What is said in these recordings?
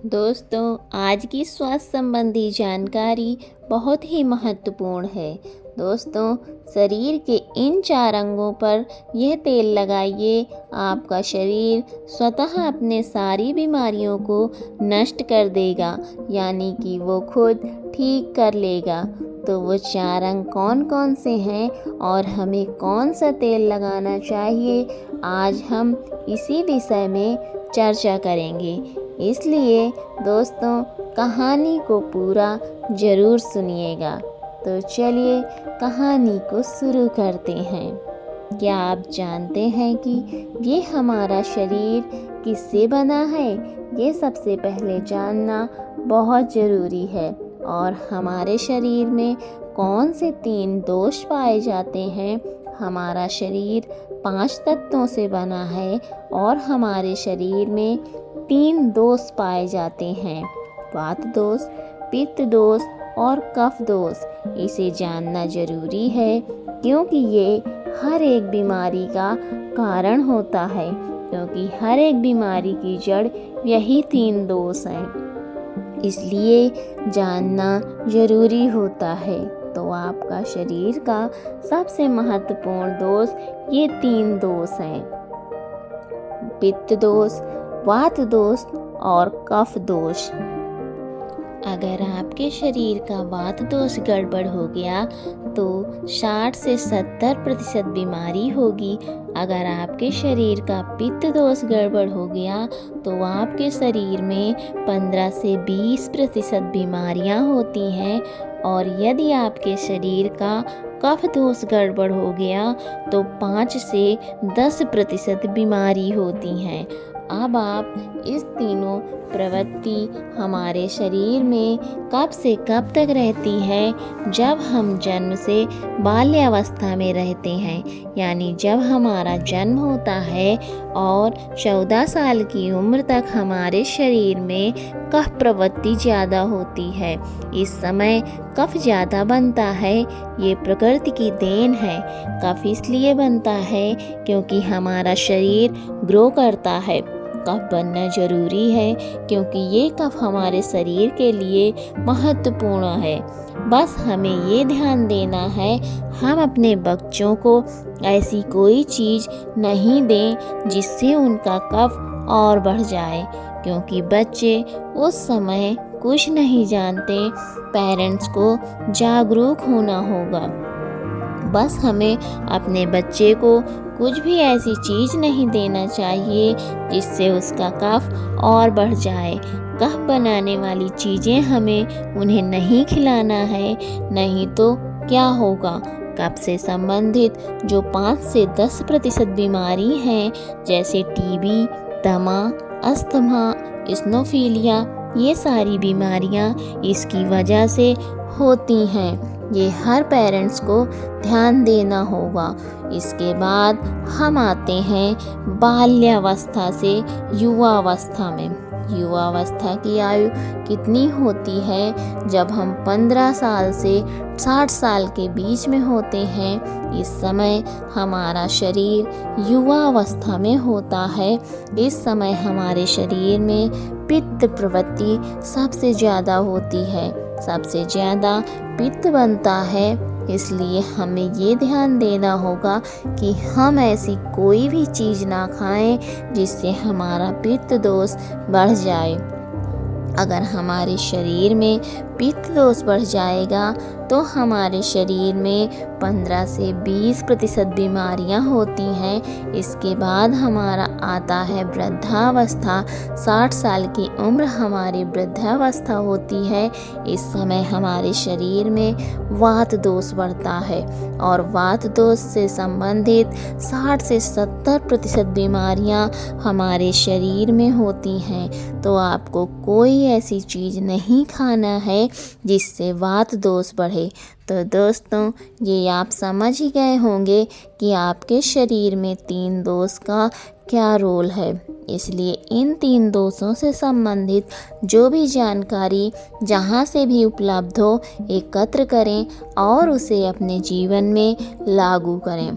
दोस्तों, आज की स्वास्थ्य संबंधी जानकारी बहुत ही महत्वपूर्ण है। दोस्तों, शरीर के इन 4 अंगों पर यह तेल लगाइए, आपका शरीर स्वतः अपने सारी बीमारियों को नष्ट कर देगा, यानी कि वो खुद ठीक कर लेगा। तो वो 4 अंग कौन कौन से हैं और हमें कौन सा तेल लगाना चाहिए, आज हम इसी विषय में चर्चा करेंगे। इसलिए दोस्तों, कहानी को पूरा ज़रूर सुनिएगा। तो चलिए कहानी को शुरू करते हैं। क्या आप जानते हैं कि ये हमारा शरीर किससे बना है? ये सबसे पहले जानना बहुत ज़रूरी है। और हमारे शरीर में कौन से 3 दोष पाए जाते हैं? हमारा शरीर 5 तत्वों से बना है और हमारे शरीर में 3 दोष पाए जाते हैं, वात दोष, पित्त दोष और कफ दोष। इसे जानना जरूरी है क्योंकि ये हर एक बीमारी का कारण होता है, क्योंकि हर एक बीमारी की जड़ यही 3 दोष हैं। इसलिए जानना जरूरी होता है। तो आपका शरीर का सबसे महत्वपूर्ण दोष ये 3 दोष हैं, पित्त दोष, वात दोष और कफ दोष। अगर आपके शरीर का वात दोष गड़बड़ हो गया तो 60 से 70% बीमारी होगी। अगर आपके शरीर का पित्त दोष गड़बड़ हो गया तो आपके शरीर में 15 से 20% बीमारियां होती हैं। और यदि आपके शरीर का कफ दोष गड़बड़ हो गया तो 5 से 10% बीमारी होती हैं। अब आप इस तीनों प्रवृत्ति हमारे शरीर में कब से कब तक रहती है? जब हम जन्म से बाल्यावस्था में रहते हैं, यानी जब हमारा जन्म होता है और 14 साल की उम्र तक हमारे शरीर में कफ प्रवृत्ति ज़्यादा होती है। इस समय कफ ज़्यादा बनता है, ये प्रकृति की देन है। कफ इसलिए बनता है क्योंकि हमारा शरीर ग्रो करता है। कफ बनना जरूरी है क्योंकि ये कफ हमारे शरीर के लिए महत्वपूर्ण है। बस हमें ये ध्यान देना है, हम अपने बच्चों को ऐसी कोई चीज़ नहीं दें जिससे उनका कफ और बढ़ जाए, क्योंकि बच्चे उस समय कुछ नहीं जानते। पेरेंट्स को जागरूक होना होगा। बस हमें अपने बच्चे को कुछ भी ऐसी चीज़ नहीं देना चाहिए जिससे उसका कफ और बढ़ जाए। कफ बनाने वाली चीज़ें हमें उन्हें नहीं खिलाना है, नहीं तो क्या होगा? कफ से संबंधित जो 5 से 10% बीमारी हैं, जैसे टीबी, दमा, अस्थमा, इस्नोफीलिया, ये सारी बीमारियां इसकी वजह से होती हैं। ये हर पेरेंट्स को ध्यान देना होगा। इसके बाद हम आते हैं बाल्यावस्था से युवावस्था में। युवावस्था की आयु कितनी होती है? जब हम 15 साल से 60 साल के बीच में होते हैं। इस समय हमारा शरीर युवावस्था में होता है। इस समय हमारे शरीर में पित्त प्रवृत्ति सबसे ज़्यादा होती है, सबसे ज़्यादा पित्त बनता है। इसलिए हमें ये ध्यान देना होगा कि हम ऐसी कोई भी चीज़ ना खाएं जिससे हमारा पित्त दोष बढ़ जाए। अगर हमारे शरीर में पित्त दोष बढ़ जाएगा तो हमारे शरीर में 15 से 20% बीमारियां होती हैं। इसके बाद हमारा आता है वृद्धावस्था। 60 साल की उम्र हमारी वृद्धावस्था होती है। इस समय हमारे शरीर में वात दोष बढ़ता है और वात दोष से संबंधित 60 से 70% बीमारियां हमारे शरीर में होती हैं। तो आपको कोई ऐसी चीज़ नहीं खाना है जिससे वात दोष बढ़े। तो दोस्तों, ये आप समझ ही गए होंगे कि आपके शरीर में 3 दोष का क्या रोल है। इसलिए इन 3 दोषों से संबंधित जो भी जानकारी जहाँ से भी उपलब्ध हो, एकत्र करें और उसे अपने जीवन में लागू करें।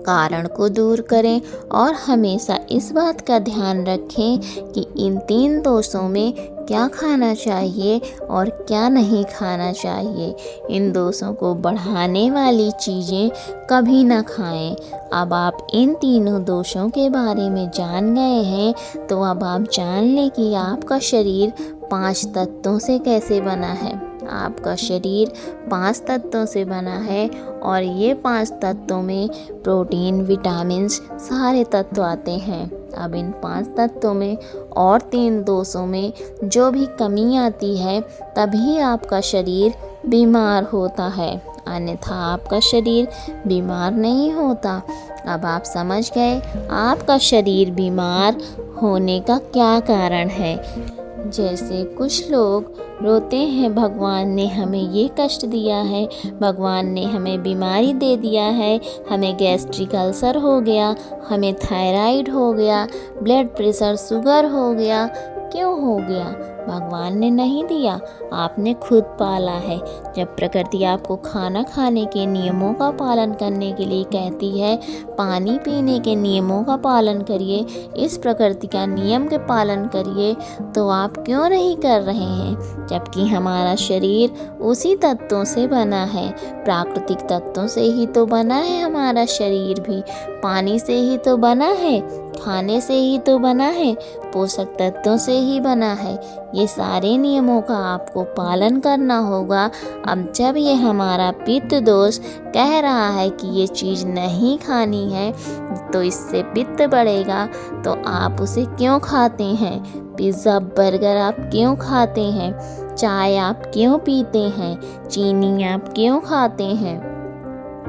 कारण को दूर करें और हमेशा इस बात का ध्यान रखें कि इन 3 दोषों में क्या खाना चाहिए और क्या नहीं खाना चाहिए। इन दोषों को बढ़ाने वाली चीज़ें कभी ना खाएं। अब आप इन तीनों दोषों के बारे में जान गए हैं, तो अब आप जान लें कि आपका शरीर 5 तत्वों से कैसे बना है। आपका शरीर 5 तत्वों से बना है और ये 5 तत्वों में प्रोटीन, विटामिन्स सारे तत्व आते हैं। अब इन 5 तत्वों में और 3 दोषों में जो भी कमी आती है, तभी आपका शरीर बीमार होता है, अन्यथा आपका शरीर बीमार नहीं होता। अब आप समझ गए आपका शरीर बीमार होने का क्या कारण है। जैसे कुछ लोग रोते हैं, भगवान ने हमें ये कष्ट दिया है, भगवान ने हमें बीमारी दे दिया है, हमें गैस्ट्रिक अल्सर हो गया, हमें थायराइड हो गया, ब्लड प्रेशर, शुगर हो गया। क्यों हो गया? भगवान ने नहीं दिया, आपने खुद पाला है। जब प्रकृति आपको खाना खाने के नियमों का पालन करने के लिए कहती है, पानी पीने के नियमों का पालन करिए, इस प्रकृति का नियम के पालन करिए, तो आप क्यों नहीं कर रहे हैं? जबकि हमारा शरीर उसी तत्वों से बना है, प्राकृतिक तत्वों से ही तो बना है हमारा शरीर भी, पानी से ही तो बना है, खाने से ही तो बना है, पोषक तत्वों से ही बना है। ये सारे नियमों का आपको पालन करना होगा। अब जब ये हमारा पित्त दोष कह रहा है कि ये चीज़ नहीं खानी है, तो इससे पित्त बढ़ेगा, तो आप उसे क्यों खाते हैं? पिज़्ज़ा, बर्गर आप क्यों खाते हैं? चाय आप क्यों पीते हैं? चीनी आप क्यों खाते हैं?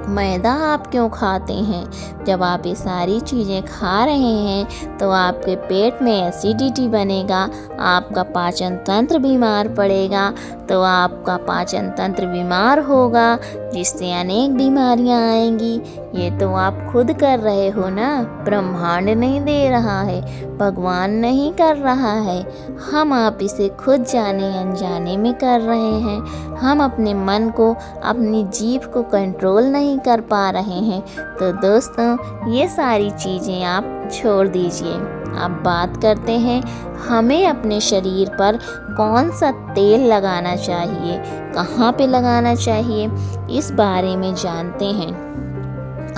मैदा आप क्यों खाते हैं? जब आप ये सारी चीज़ें खा रहे हैं, तो आपके पेट में एसिडिटी बनेगा, आपका पाचन तंत्र बीमार पड़ेगा, तो आपका पाचन तंत्र बीमार होगा, जिससे अनेक बीमारियां आएंगी। ये तो आप खुद कर रहे हो ना, ब्रह्मांड नहीं दे रहा है, भगवान नहीं कर रहा है, हम आप इसे खुद जाने अनजाने में कर रहे हैं। हम अपने मन को, अपनी जीभ को कंट्रोल नहीं कर पा रहे हैं। तो दोस्तों, ये सारी चीज़ें आप छोड़ दीजिए। अब बात करते हैं हमें अपने शरीर पर कौन सा तेल लगाना चाहिए, कहाँ पे लगाना चाहिए, इस बारे में जानते हैं।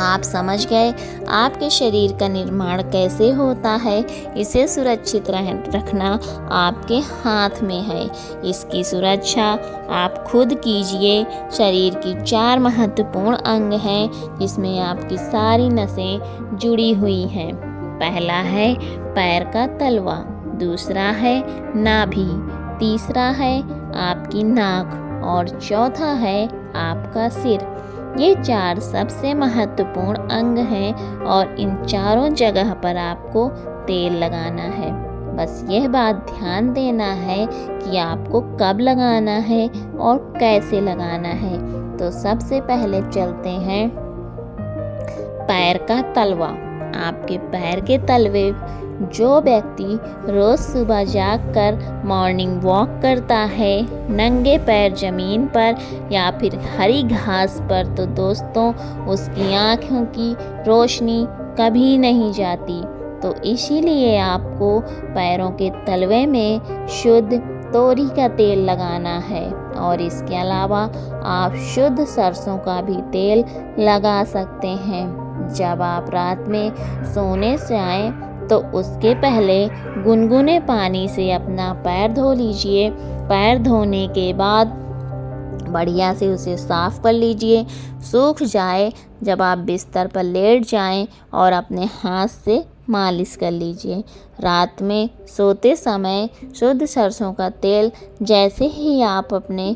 आप समझ गए आपके शरीर का निर्माण कैसे होता है। इसे सुरक्षित रखना आपके हाथ में है। इसकी सुरक्षा आप खुद कीजिए। शरीर की 4 महत्वपूर्ण अंग हैं, जिसमें आपकी सारी नसें जुड़ी हुई हैं। पहला है पैर का तलवा, दूसरा है नाभि, तीसरा है आपकी नाक और चौथा है आपका सिर। ये 4 सबसे महत्वपूर्ण अंग हैं और इन चारों जगह पर आपको तेल लगाना है। बस यह बात ध्यान देना है कि आपको कब लगाना है और कैसे लगाना है। तो सबसे पहले चलते हैं पैर का तलवा। आपके पैर के तलवे, जो व्यक्ति रोज़ सुबह जागकर मॉर्निंग वॉक करता है नंगे पैर ज़मीन पर या फिर हरी घास पर, तो दोस्तों उसकी आँखों की रोशनी कभी नहीं जाती। तो इसीलिए आपको पैरों के तलवे में शुद्ध तोरी का तेल लगाना है और इसके अलावा आप शुद्ध सरसों का भी तेल लगा सकते हैं। जब आप रात में सोने से आएँ, तो उसके पहले गुनगुने पानी से अपना पैर धो लीजिए। पैर धोने के बाद बढ़िया से उसे साफ़ कर लीजिए, सूख जाए। जब आप बिस्तर पर लेट जाएं और अपने हाथ से मालिश कर लीजिए। रात में सोते समय शुद्ध सरसों का तेल जैसे ही आप अपने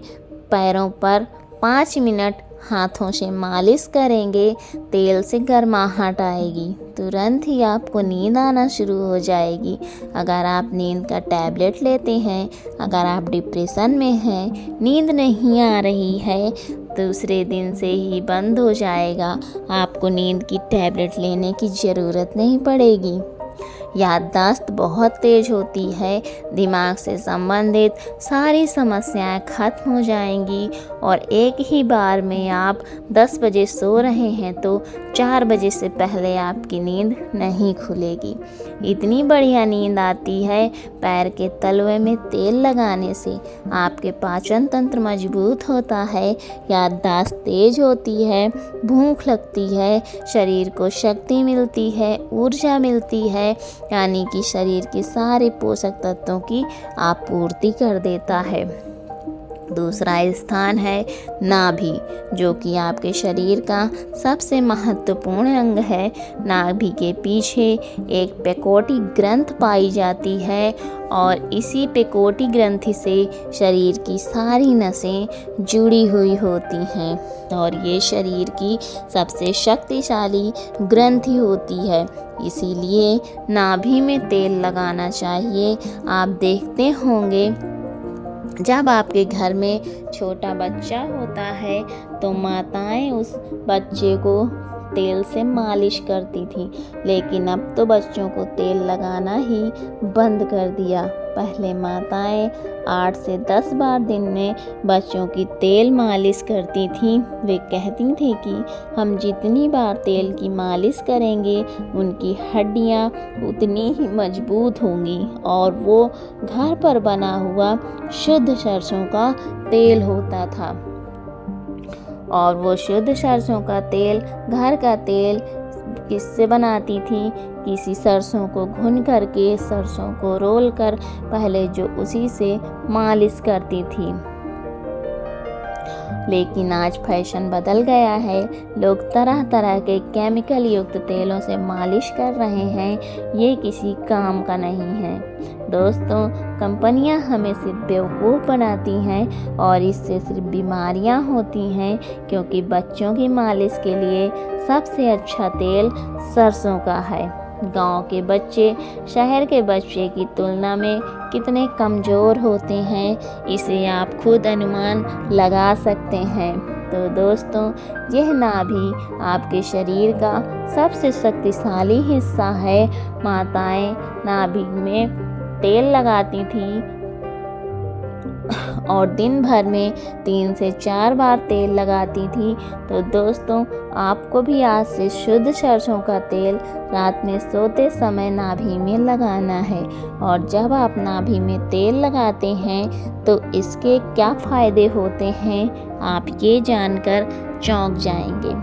पैरों पर 5 मिनट हाथों से मालिश करेंगे, तेल से गर्माहट आएगी, तुरंत ही आपको नींद आना शुरू हो जाएगी। अगर आप नींद का टैबलेट लेते हैं, अगर आप डिप्रेशन में हैं, नींद नहीं आ रही है, दूसरे दिन से ही बंद हो जाएगा। आपको नींद की टैबलेट लेने की ज़रूरत नहीं पड़ेगी। याददाश्त बहुत तेज होती है, दिमाग से संबंधित सारी समस्याएं खत्म हो जाएंगी और एक ही बार में आप 10 बजे सो रहे हैं तो 4 बजे से पहले आपकी नींद नहीं खुलेगी। इतनी बढ़िया नींद आती है पैर के तलवे में तेल लगाने से। आपके पाचन तंत्र मजबूत होता है, याददाश्त तेज होती है, भूख लगती है, शरीर को शक्ति मिलती है, ऊर्जा मिलती है, यानी कि शरीर के सारे पोषक तत्वों की आपूर्ति कर देता है। दूसरा स्थान है नाभि, जो कि आपके शरीर का सबसे महत्वपूर्ण अंग है। नाभि के पीछे एक पेकोटी ग्रंथ पाई जाती है और इसी पेकोटी ग्रंथि से शरीर की सारी नसें जुड़ी हुई होती हैं और ये शरीर की सबसे शक्तिशाली ग्रंथि होती है। इसीलिए नाभि में तेल लगाना चाहिए। आप देखते होंगे जब आपके घर में छोटा बच्चा होता है तो माताएं उस बच्चे को तेल से मालिश करती थी, लेकिन अब तो बच्चों को तेल लगाना ही बंद कर दिया। पहले माताएं 8 से 10 बार दिन में बच्चों की तेल मालिश करती थीं। वे कहती थीं कि हम जितनी बार तेल की मालिश करेंगे उनकी हड्डियां उतनी ही मजबूत होंगी। और वो घर पर बना हुआ शुद्ध सरसों का तेल होता था और वो शुद्ध सरसों का तेल, घर का तेल किससे बनाती थी? किसी सरसों को भून करके, सरसों को रोल कर पहले जो उसी से मालिश करती थी। लेकिन आज फैशन बदल गया है, लोग तरह तरह के केमिकल युक्त तेलों से मालिश कर रहे हैं। ये किसी काम का नहीं है। दोस्तों, कंपनियां हमें सिर्फ बेवकूफ़ बनाती हैं और इससे सिर्फ बीमारियां होती हैं, क्योंकि बच्चों की मालिश के लिए सबसे अच्छा तेल सरसों का है। गांव के बच्चे शहर के बच्चे की तुलना में कितने कमज़ोर होते हैं, इसे आप खुद अनुमान लगा सकते हैं। तो दोस्तों, यह नाभि आपके शरीर का सबसे शक्तिशाली हिस्सा है। माताएं नाभि में तेल लगाती थी और दिन भर में 3 से 4 बार तेल लगाती थी। तो दोस्तों, आपको भी आज से शुद्ध सरसों का तेल रात में सोते समय नाभि में लगाना है। और जब आप नाभि में तेल लगाते हैं तो इसके क्या फ़ायदे होते हैं, आप ये जानकर चौंक जाएंगे।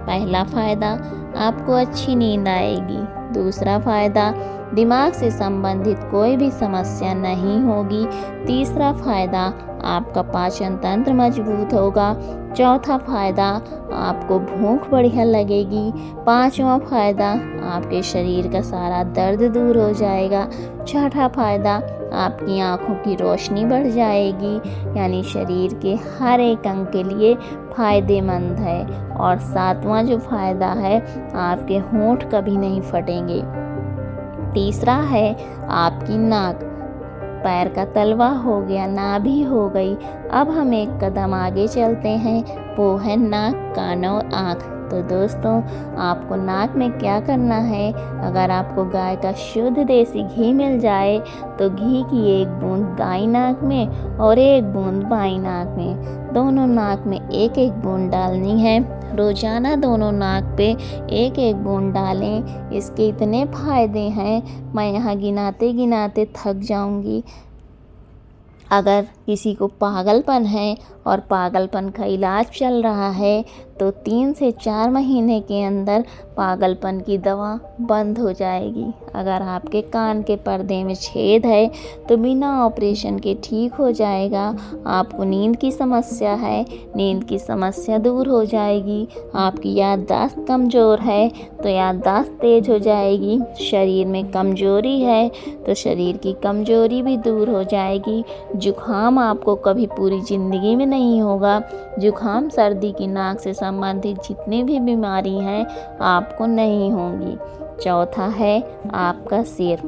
पहला फ़ायदा, आपको अच्छी नींद आएगी। दूसरा फ़ायदा, दिमाग से संबंधित कोई भी समस्या नहीं होगी। तीसरा फ़ायदा, आपका पाचन तंत्र मजबूत होगा। चौथा फ़ायदा, आपको भूख बढ़िया लगेगी। पांचवा फ़ायदा, आपके शरीर का सारा दर्द दूर हो जाएगा। छठा फ़ायदा, आपकी आँखों की रोशनी बढ़ जाएगी, यानी शरीर के हर एक अंग के लिए फ़ायदेमंद है। और सातवां जो फ़ायदा है, आपके होंठ कभी नहीं फटेंगे। तीसरा है आपकी नाक। पैर का तलवा हो गया, नाभि हो गई। अब हम एक कदम आगे चलते हैं, वो है नाक, कान और आँख। तो दोस्तों, आपको नाक में क्या करना है, अगर आपको गाय का शुद्ध देसी घी मिल जाए तो घी की एक बूंद दाईं नाक में और एक बूंद बाईं नाक में, दोनों नाक में एक एक बूंद डालनी है। रोजाना दोनों नाक पे एक एक बूंद डालें। इसके इतने फ़ायदे हैं, मैं यहाँ गिनाते गिनाते थक जाऊँगी। अगर किसी को पागलपन है और पागलपन का इलाज चल रहा है तो 3 से 4 महीने के अंदर पागलपन की दवा बंद हो जाएगी। अगर आपके कान के पर्दे में छेद है तो बिना ऑपरेशन के ठीक हो जाएगा। आपको नींद की समस्या है, नींद की समस्या दूर हो जाएगी। आपकी याददाश्त कमज़ोर है तो याददाश्त तेज हो जाएगी। शरीर में कमज़ोरी है तो शरीर की कमज़ोरी भी दूर हो जाएगी। जुखाम आपको कभी पूरी ज़िंदगी में नहीं होगा। जुखाम, सर्दी की नाक से संबंधित जितनी भी बीमारी हैं आपको नहीं होंगी। चौथा है आपका सिर।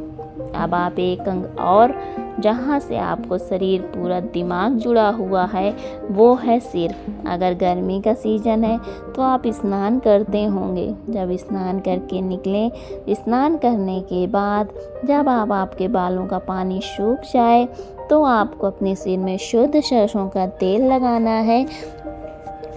अब आप एक अंग और जहाँ से आपको शरीर पूरा दिमाग जुड़ा हुआ है वो है सिर। अगर गर्मी का सीज़न है तो आप स्नान करते होंगे। जब स्नान करके निकलें, स्नान करने के बाद जब आपके बालों का पानी सूख जाए तो आपको अपने सिर में शुद्ध सरसों का तेल लगाना है।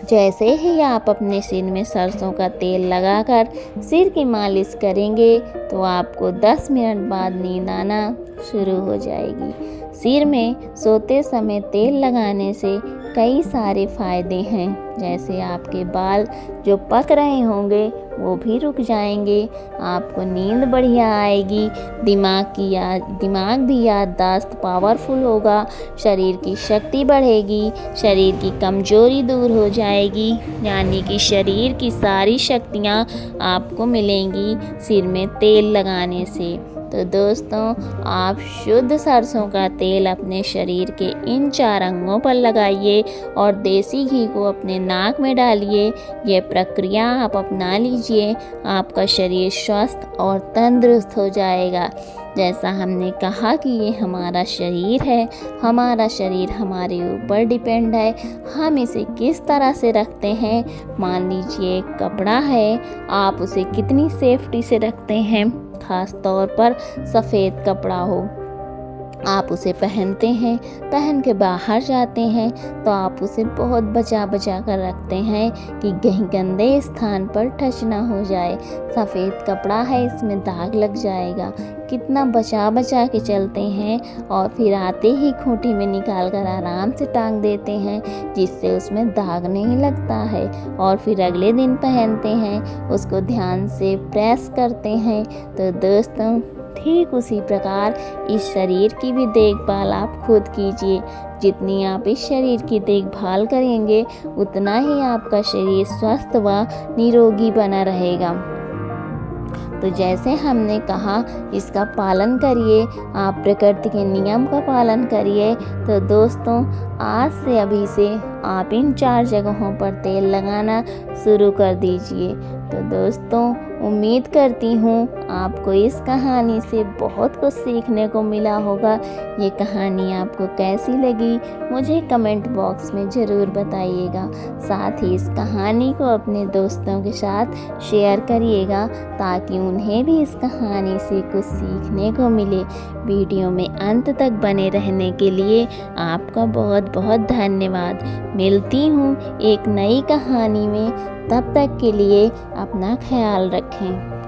जैसे ही आप अपने सिर में सरसों का तेल लगाकर सिर की मालिश करेंगे तो आपको 10 मिनट बाद नींद आना शुरू हो जाएगी। सिर में सोते समय तेल लगाने से कई सारे फ़ायदे हैं, जैसे आपके बाल जो पक रहे होंगे वो भी रुक जाएंगे, आपको नींद बढ़िया आएगी, दिमाग भी याददाश्त पावरफुल होगा, शरीर की शक्ति बढ़ेगी, शरीर की कमजोरी दूर हो जाएगी, यानी कि शरीर की सारी शक्तियाँ आपको मिलेंगी सिर में तेल लगाने से। तो दोस्तों, आप शुद्ध सरसों का तेल अपने शरीर के इन 4 अंगों पर लगाइए और देसी घी को अपने नाक में डालिए। यह प्रक्रिया आप अपना लीजिए, आपका शरीर स्वस्थ और तंदुरुस्त हो जाएगा। जैसा हमने कहा कि ये हमारा शरीर है, हमारा शरीर हमारे ऊपर डिपेंड है, हम इसे किस तरह से रखते हैं। मान लीजिए एक कपड़ा है, आप उसे कितनी सेफ्टी से रखते हैं। खास तौर पर सफ़ेद कपड़ा हो, आप उसे पहनते हैं, पहन के बाहर जाते हैं तो आप उसे बहुत बचा कर रखते हैं कि कहीं गंदे स्थान पर टच ना हो जाए। सफ़ेद कपड़ा है, इसमें दाग लग जाएगा, कितना बचा के चलते हैं और फिर आते ही खूंटी में निकाल कर आराम से टांग देते हैं, जिससे उसमें दाग नहीं लगता है। और फिर अगले दिन पहनते हैं, उसको ध्यान से प्रेस करते हैं। तो दोस्तों, ठीक उसी प्रकार इस शरीर की भी देखभाल आप खुद कीजिए। जितनी आप इस शरीर की देखभाल करेंगे उतना ही आपका शरीर स्वस्थ व निरोगी बना रहेगा। तो जैसे हमने कहा, इसका पालन करिए, आप प्रकृति के नियम का पालन करिए। तो दोस्तों, आज से अभी से आप इन 4 जगहों पर तेल लगाना शुरू कर दीजिए। तो दोस्तों, उम्मीद करती हूँ आपको इस कहानी से बहुत कुछ सीखने को मिला होगा। ये कहानी आपको कैसी लगी मुझे कमेंट बॉक्स में ज़रूर बताइएगा। साथ ही इस कहानी को अपने दोस्तों के साथ शेयर करिएगा ताकि उन्हें भी इस कहानी से कुछ सीखने को मिले। वीडियो में अंत तक बने रहने के लिए आपका बहुत बहुत धन्यवाद। मिलती हूँ एक नई कहानी में, तब तक के लिए अपना ख्याल रखें।